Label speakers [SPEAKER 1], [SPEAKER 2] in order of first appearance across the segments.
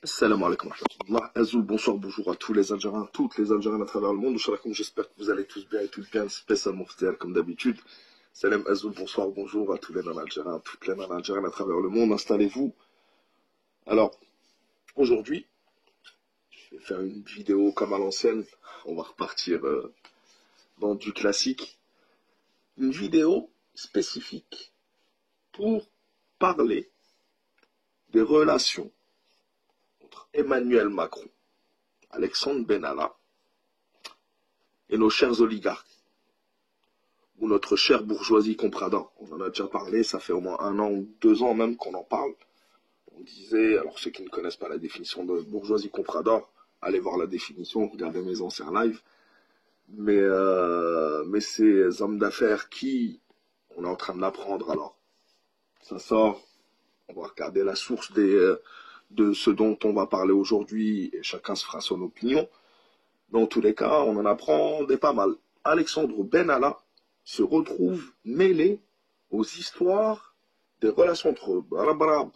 [SPEAKER 1] Salam alaikum wa rahmatullah. Azoul, bonsoir, bonjour à tous les Algériens, toutes les Algériennes à travers le monde. J'espère que vous allez tous bien et toutes bien, spécialement Ftial comme d'habitude. Salam Azoul, bonsoir, bonjour à tous les non-Algériens, toutes les non-Algériennes à travers le monde. Installez-vous. Alors, aujourd'hui, je vais faire une vidéo comme à l'ancienne. On va repartir dans du classique. Une vidéo spécifique pour parler des relations entre Emmanuel Macron, Alexandre Benalla et nos chers oligarques, ou notre chère bourgeoisie comprador. On en a déjà parlé, ça fait au moins 1 an ou 2 ans même qu'on en parle. On disait, alors ceux qui ne connaissent pas la définition de bourgeoisie comprador, allez voir la définition, regardez mes anciens lives. Mais ces hommes d'affaires qui, on est en train de l'apprendre alors, ça sort, on va regarder la source de ce dont on va parler aujourd'hui et chacun se fera son opinion. Dans tous les cas, on en apprend des pas mal. Alexandre Benalla se retrouve mêlé aux histoires des relations entre Barab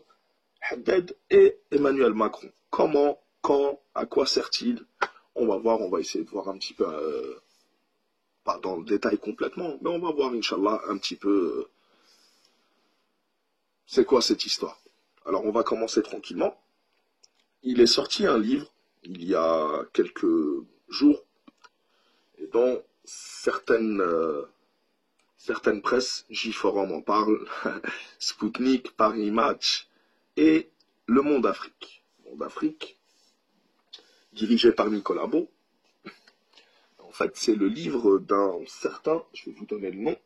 [SPEAKER 1] Haddad et Emmanuel Macron. Comment, quand, à quoi sert-il? On va voir, on va essayer de voir un petit peu, pas dans le détail complètement, mais on va voir, Inch'Allah, un petit peu c'est quoi cette histoire. Alors, on va commencer tranquillement. Il est sorti un livre, il y a quelques jours, et dont certaines presses, J-Forum en parle, Spoutnik, Paris Match et Le Monde Afrique. Monde Afrique, dirigé par Nicolas Beau. En fait, c'est le livre d'un certain, je vais vous donner le nom,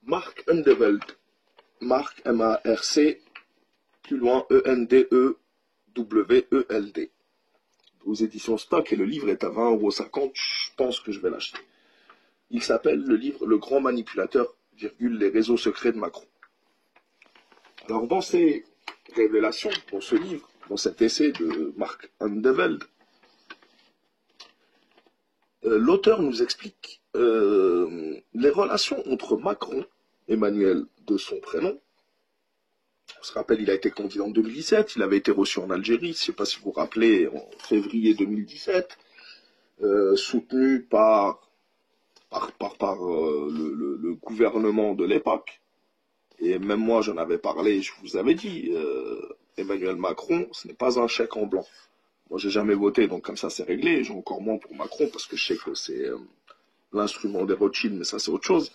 [SPEAKER 1] Marc Endeveld. Marc, M-A-R-C, plus loin, E-N-D-E-W-E-L-D. Aux éditions Stock, et le livre est à 20,50 €, je pense que je vais l'acheter. Il s'appelle le livre Le Grand Manipulateur, les réseaux secrets de Macron. Alors dans ces révélations, dans ce livre, dans cet essai de Marc Andeveld, l'auteur nous explique les relations entre Macron, Emmanuel de son prénom. On se rappelle, il a été candidat en 2017, il avait été reçu en Algérie, je ne sais pas si vous vous rappelez, en février 2017, soutenu par le gouvernement de l'époque. Et même moi, j'en avais parlé, je vous avais dit, Emmanuel Macron, ce n'est pas un chèque en blanc. Moi, j'ai jamais voté, donc comme ça, c'est réglé. J'ai encore moins pour Macron, parce que je sais que c'est l'instrument des Rothschild, mais ça, c'est autre chose.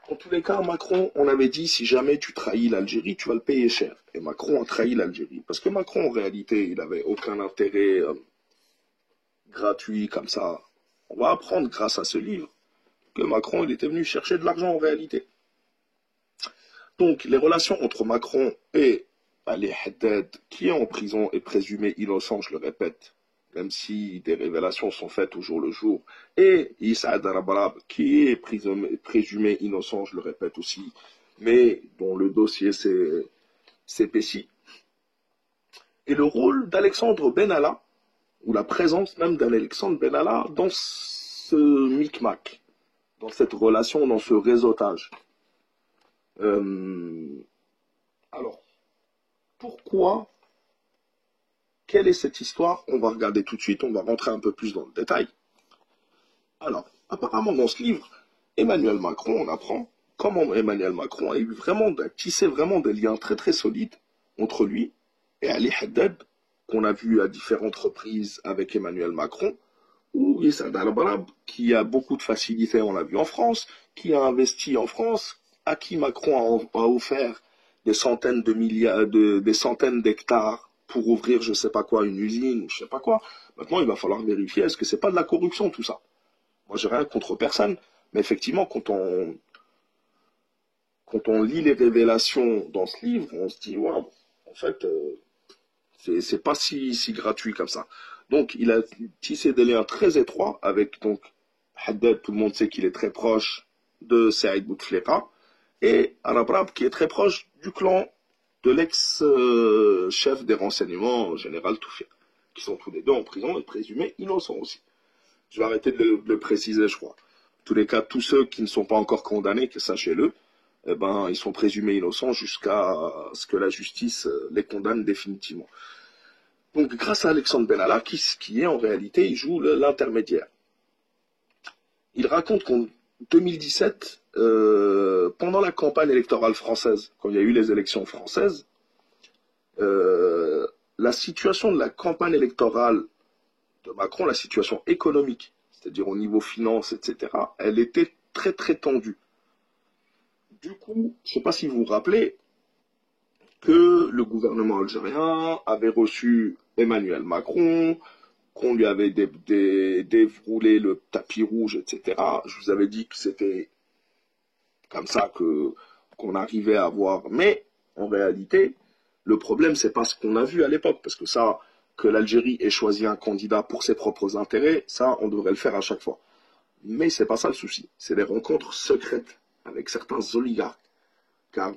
[SPEAKER 1] En tous les cas, Macron, on avait dit, si jamais tu trahis l'Algérie, tu vas le payer cher. Et Macron a trahi l'Algérie. Parce que Macron, en réalité, il n'avait aucun intérêt gratuit comme ça. On va apprendre, grâce à ce livre, que Macron, il était venu chercher de l'argent en réalité. Donc, les relations entre Macron et Ali Haddad, qui est en prison et présumé innocent, je le répète, même si des révélations sont faites au jour le jour, et Issa Darabarab, qui est présumé innocent, je le répète aussi, mais dont le dossier s'épaissit. Et le rôle d'Alexandre Benalla, ou la présence même d'Alexandre Benalla dans ce micmac, dans cette relation, dans ce réseautage. Alors, pourquoi? Quelle est cette histoire? On va regarder tout de suite, on va rentrer un peu plus dans le détail. Alors, apparemment dans ce livre, Emmanuel Macron, on apprend comment Emmanuel Macron a eu tissé vraiment des liens très très solides entre lui et Ali Haddad, qu'on a vu à différentes reprises avec Emmanuel Macron, ou Issa Darabarab, qui a beaucoup de facilité, on l'a vu en France, qui a investi en France, à qui Macron a offert des centaines de milliards, des centaines d'hectares pour ouvrir je sais pas quoi, une usine, je sais pas quoi. Maintenant, il va falloir vérifier, est-ce que c'est pas de la corruption tout ça? Moi, j'ai rien contre personne, mais effectivement, quand on lit les révélations dans ce livre, on se dit, waouh, en fait, c'est pas si gratuit comme ça. Donc, il a tissé des liens très étroits avec, donc, Haddad, tout le monde sait qu'il est très proche de Saïd Bouteflika, et Arabrab, qui est très proche du clan de l'ex-chef des renseignements, général Toufik, qui sont tous les deux en prison et présumés innocents aussi. Je vais arrêter de le préciser, je crois. En tous les cas, tous ceux qui ne sont pas encore condamnés, que sachez-le, eh ben, ils sont présumés innocents jusqu'à ce que la justice les condamne définitivement. Donc, grâce à Alexandre Benalla, qui est en réalité, il joue l'intermédiaire. Il raconte qu'en 2017, pendant la campagne électorale française, quand il y a eu les élections françaises, la situation de la campagne électorale de Macron, la situation économique, c'est-à-dire au niveau finance, etc., elle était très très tendue. Du coup, je ne sais pas si vous vous rappelez que le gouvernement algérien avait reçu Emmanuel Macron, qu'on lui avait déroulé le tapis rouge, etc. Je vous avais dit que c'était comme ça qu'on arrivait à voir. Mais en réalité, le problème, c'est pas ce qu'on a vu à l'époque, parce que ça, que l'Algérie ait choisi un candidat pour ses propres intérêts, ça, on devrait le faire à chaque fois. Mais c'est pas ça le souci. C'est les rencontres secrètes avec certains oligarques. Car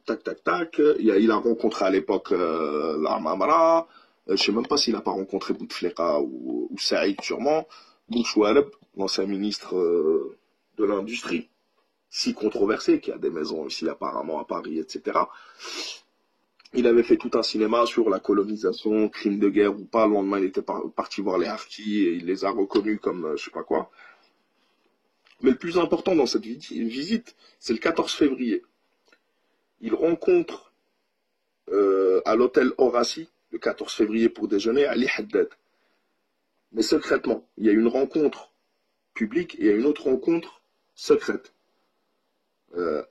[SPEAKER 1] tac, tac, tac, il a rencontré à l'époque l'Armamara. Je ne sais même pas s'il n'a pas rencontré Bouteflika ou Saïd, sûrement. Bouchouareb, l'ancien ministre de l'Industrie, si controversé, qui a des maisons ici apparemment à Paris, etc. Il avait fait tout un cinéma sur la colonisation, crime de guerre ou pas. Le lendemain, il était parti voir les harkis et il les a reconnus comme je sais pas quoi. Mais le plus important dans cette visite, c'est le 14 février. Il rencontre à l'hôtel Horaci, le 14 février pour déjeuner, Ali Haddad. Mais secrètement. Il y a une rencontre publique et il y a une autre rencontre secrète.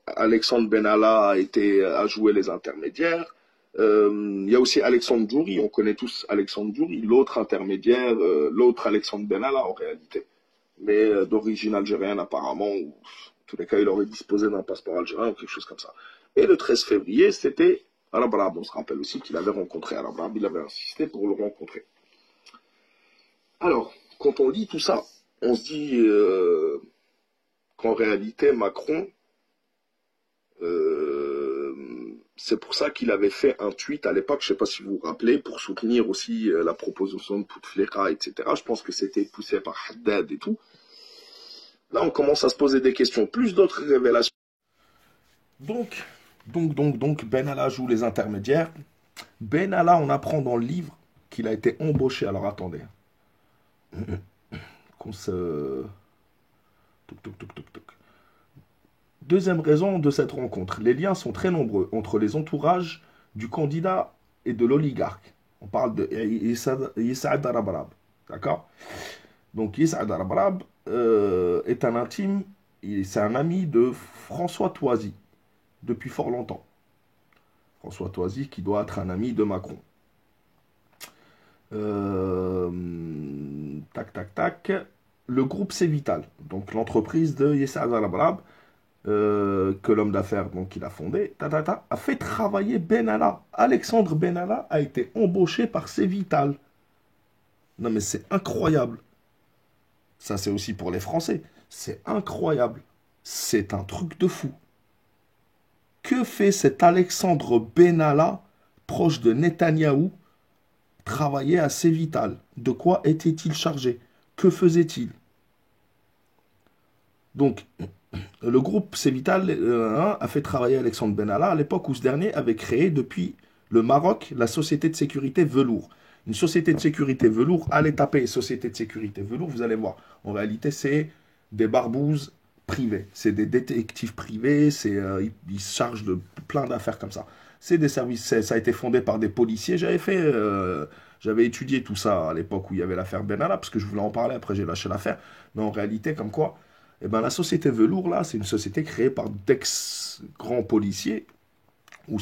[SPEAKER 1] Alexandre Benalla a joué les intermédiaires. Il y a aussi Alexandre Djouri, on connaît tous Alexandre Djouri, l'autre intermédiaire, l'autre Alexandre Benalla en réalité. Mais d'origine algérienne apparemment, ou en tous les cas il aurait disposé d'un passeport algérien ou quelque chose comme ça. Et le 13 février, c'était Arabrab. On se rappelle aussi qu'il avait rencontré Arabrab, il avait insisté pour le rencontrer. Alors, quand on lit tout ça, on se dit qu'en réalité, Macron, c'est pour ça qu'il avait fait un tweet à l'époque, je ne sais pas si vous vous rappelez, pour soutenir aussi la proposition de Bouteflika, etc. Je pense que c'était poussé par Haddad et tout. Là, on commence à se poser des questions, plus d'autres révélations. Donc, Benalla joue les intermédiaires. Benalla, on apprend dans le livre qu'il a été embauché. Alors attendez. Qu'on se... Deuxième raison de cette rencontre. Les liens sont très nombreux entre les entourages du candidat et de l'oligarque. On parle de Yes'ad Arabrab. D'accord? Donc Yes'ad Arabrab est un intime, c'est un ami de François Toisy depuis fort longtemps. François Toisy qui doit être un ami de Macron. Tac, tac, tac. Le groupe C'est Vital, donc l'entreprise de Yes'ad Arabrab, que l'homme d'affaires donc il a fondé, a fait travailler Benalla. Alexandre Benalla a été embauché par C'est Vital. Non mais c'est incroyable. Ça c'est aussi pour les Français. C'est incroyable. C'est un truc de fou. Que fait cet Alexandre Benalla, proche de Netanyahou, travailler à C'est Vital? De quoi était-il chargé? Que faisait-il? Donc, le groupe C'est Vital a fait travailler Alexandre Benalla à l'époque où ce dernier avait créé depuis le Maroc la société de sécurité Velours. Une société de sécurité Velours, allez taper société de sécurité Velours, vous allez voir. En réalité, c'est des barbouzes privés, c'est des détectives privés, ils se chargent de plein d'affaires comme ça. C'est des services, ça a été fondé par des policiers. J'avais étudié tout ça à l'époque où il y avait l'affaire Benalla, parce que je voulais en parler, après j'ai lâché l'affaire. Mais en réalité, comme quoi, eh ben, la société Velours, là, c'est une société créée par d'ex-grands policiers ou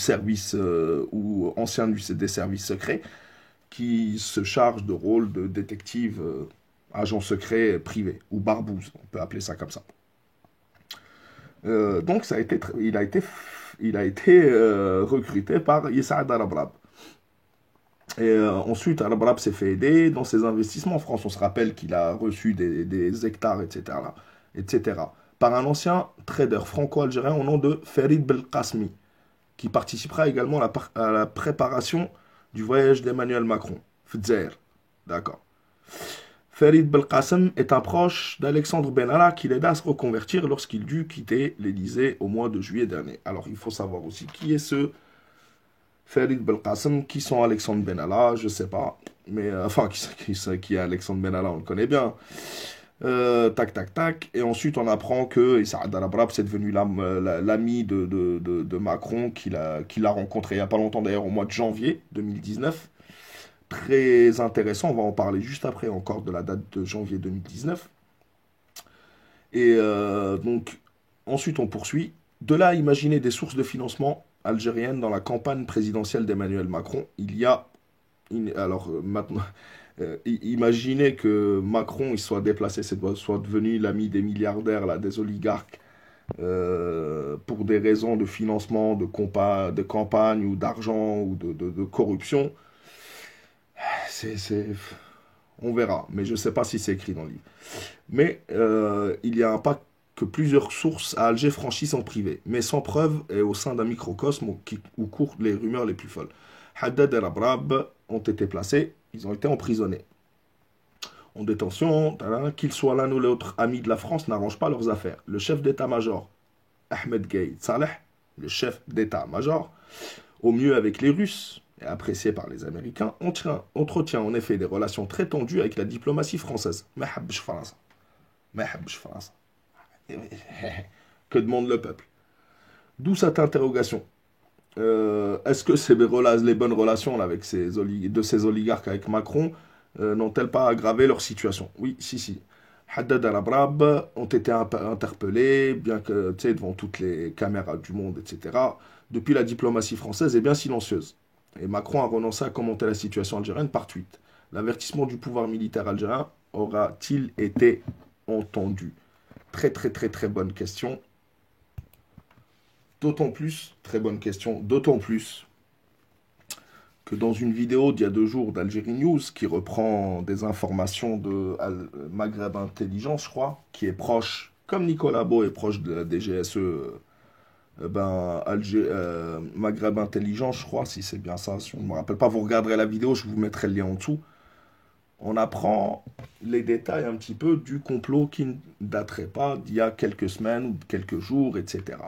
[SPEAKER 1] ou anciens des services secrets qui se chargent de rôle de détective, agent secret privé ou barbouze, on peut appeler ça comme ça. Donc il a été recruté par Yes'ad Arabrab. Et ensuite, Arabrab s'est fait aider dans ses investissements en France. On se rappelle qu'il a reçu des hectares, etc., par un ancien trader franco-algérien au nom de Ferid Belkacmi, qui participera également à la préparation du voyage d'Emmanuel Macron. Fdzer. D'accord. Farid Belkacem est un proche d'Alexandre Benalla qui l'aida à se reconvertir lorsqu'il dut quitter l'Élysée au mois de juillet dernier. Alors il faut savoir aussi qui est ce Farid Belkacem, qui sont Alexandre Benalla, je ne sais pas. Mais enfin, qui est Alexandre Benalla, on le connaît bien. Tac, tac, tac. Et ensuite, on apprend que Saad Al-Abrab, c'est devenu l'ami de Macron, qu'il a rencontré il n'y a pas longtemps, d'ailleurs, au mois de janvier 2019. Très intéressant, on va en parler juste après encore de la date de janvier 2019. Et donc, ensuite, on poursuit. De là, imaginer des sources de financement algériennes dans la campagne présidentielle d'Emmanuel Macron. Il y a. Alors, maintenant. Imaginez que Macron il soit déplacé, soit devenu l'ami des milliardaires, là, des oligarques, pour des raisons de financement, de campagne ou d'argent ou de corruption. C'est, on verra, mais je ne sais pas si c'est écrit dans le livre. Mais il y a un pas que plusieurs sources à Alger franchissent en privé, mais sans preuve et au sein d'un microcosme où courent les rumeurs les plus folles. Haddad et Rabrab ont été placés, ils ont été emprisonnés. En détention, qu'ils soient l'un ou l'autre amis de la France n'arrange pas leurs affaires. Le chef d'état-major, Ahmed Gaïd Saleh, le chef d'état-major, au mieux avec les Russes et apprécié par les Américains, entretient en effet des relations très tendues avec la diplomatie française. Que demande le peuple? D'où cette interrogation. Est-ce que les bonnes relations là, avec ces oligarques avec Macron n'ont-elles pas aggravé leur situation? Oui, si. Haddad al-Abrab ont été interpellés, bien que, tu sais, devant toutes les caméras du monde, etc. Depuis, la diplomatie française est bien silencieuse. Et Macron a renoncé à commenter la situation algérienne par tweet. L'avertissement du pouvoir militaire algérien aura-t-il été entendu? Très, très, très, très bonne question. D'autant plus, très bonne question, d'autant plus que dans une vidéo d'il y a 2 jours d'Algérie News qui reprend des informations de Maghreb Intelligence, je crois, qui est proche, comme Nicolas Beau est proche de la DGSE, Maghreb Intelligence, je crois, si c'est bien ça, si on ne me rappelle pas, vous regarderez la vidéo, je vous mettrai le lien en dessous. On apprend les détails un petit peu du complot qui ne daterait pas d'il y a quelques semaines ou quelques jours, etc.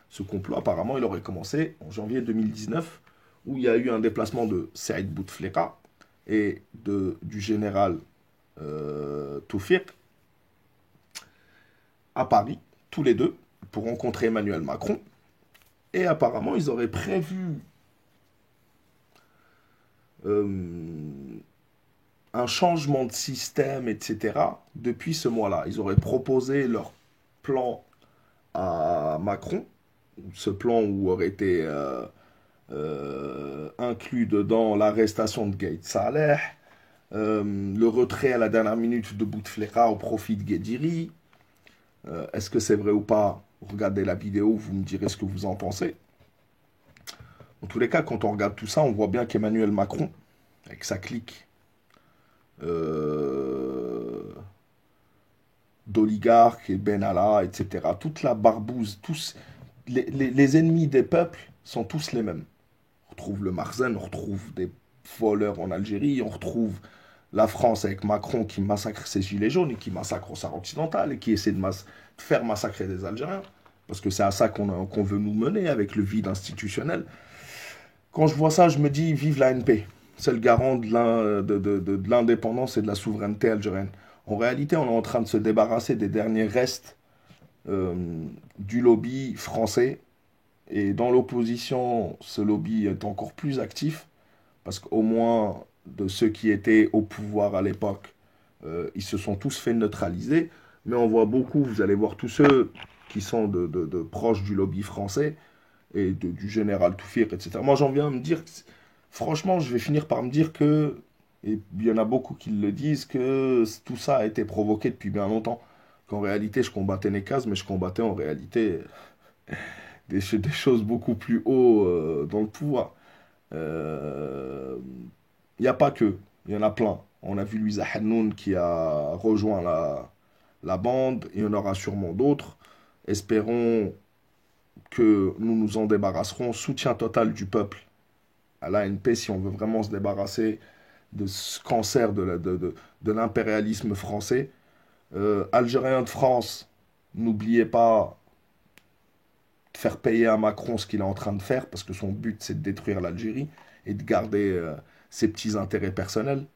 [SPEAKER 1] Ce complot, apparemment, il aurait commencé en janvier 2019, où il y a eu un déplacement de Saïd Bouteflika et du général Toufiq à Paris, tous les deux, pour rencontrer Emmanuel Macron. Et apparemment, ils auraient prévu un changement de système, etc., depuis ce mois-là. Ils auraient proposé leur plan à Macron, ce plan où aurait été inclus dedans l'arrestation de Gaïd Saleh, le retrait à la dernière minute de Bouteflika au profit de Guédiri. Est-ce que c'est vrai ou pas? Regardez la vidéo, vous me direz ce que vous en pensez. En tous les cas, quand on regarde tout ça, on voit bien qu'Emmanuel Macron, avec sa clique d'oligarques et Benalla, etc., toute la barbouze, tous les ennemis des peuples sont tous les mêmes. On retrouve le Marzen, on retrouve des voleurs en Algérie, on retrouve la France avec Macron qui massacre ses gilets jaunes et qui massacre au Sahara occidental et qui essaie de faire massacrer des Algériens. Parce que c'est à ça qu'on veut nous mener avec le vide institutionnel. Quand je vois ça, je me dis vive la l'ANP. C'est le garant de l'indépendance et de la souveraineté algérienne. En réalité, on est en train de se débarrasser des derniers restes du lobby français. Et dans l'opposition, ce lobby est encore plus actif. Parce qu'au moins, de ceux qui étaient au pouvoir à l'époque, ils se sont tous fait neutraliser. Mais on voit beaucoup, vous allez voir tous ceux qui sont de proches du lobby français et du général Toufiq, etc. Moi, j'en viens à me dire, franchement, je vais finir par me dire que, et il y en a beaucoup qui le disent, que tout ça a été provoqué depuis bien longtemps. Qu'en réalité, je combattais Nekaz, mais je combattais en réalité des choses beaucoup plus haut dans le pouvoir. Il n'y a pas que, il y en a plein. On a vu Louisa Hannoun qui a rejoint la bande, il y en aura sûrement d'autres. Espérons que nous nous en débarrasserons. Soutien total du peuple à l'ANP si on veut vraiment se débarrasser de ce cancer de l'impérialisme français. Algériens de France, n'oubliez pas de faire payer à Macron ce qu'il est en train de faire, parce que son but c'est de détruire l'Algérie et de garder ses petits intérêts personnels.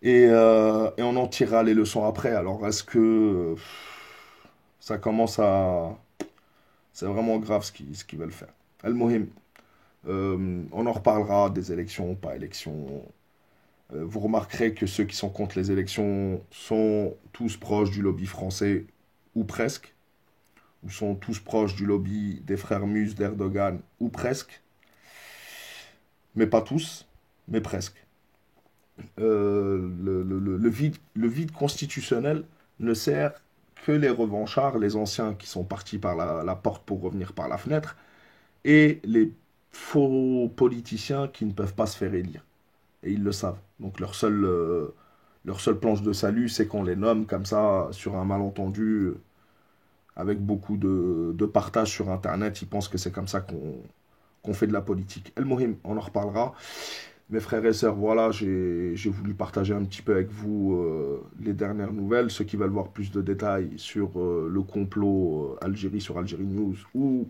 [SPEAKER 1] Et on en tirera les leçons après. Alors est-ce que ça commence à... C'est vraiment grave ce qu'ils veulent faire. Al-Mohim, on en reparlera des élections, pas élections. Vous remarquerez que ceux qui sont contre les élections sont tous proches du lobby français, ou presque, ou sont tous proches du lobby des frères Mus d'Erdogan, ou presque, mais pas tous, mais presque. Le vide constitutionnel ne sert que les revanchards, les anciens qui sont partis par la porte pour revenir par la fenêtre, et les faux politiciens qui ne peuvent pas se faire élire. Et ils le savent. Donc leur seule planche de salut, c'est qu'on les nomme comme ça, sur un malentendu, avec beaucoup de partage sur Internet. Ils pensent que c'est comme ça qu'on fait de la politique. El Mohim, on en reparlera. Mes frères et sœurs, voilà, j'ai voulu partager un petit peu avec vous les dernières nouvelles. Ceux qui veulent voir plus de détails sur le complot Algérie sur Algérie News ou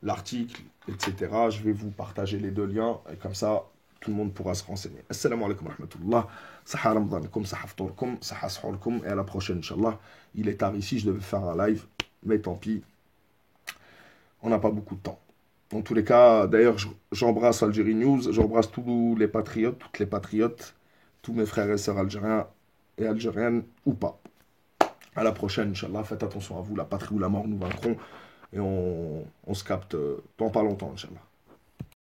[SPEAKER 1] l'article, etc., je vais vous partager les deux liens. Et comme ça, tout le monde pourra se renseigner. Assalamu alaikum wa rahmatullah. Saha Ramadankum, saha ftourkum, saha sahurkum. Et à la prochaine, Inch'Allah. Il est tard ici, je devais faire un live. Mais tant pis, on n'a pas beaucoup de temps. Dans tous les cas, d'ailleurs, j'embrasse Algérie News, j'embrasse tous les patriotes, toutes les patriotes, tous mes frères et sœurs algériens et algériennes ou pas. À la prochaine, Inch'Allah. Faites attention à vous, la patrie ou la mort nous vaincront. Et on se capte dans pas longtemps, Inch'Allah.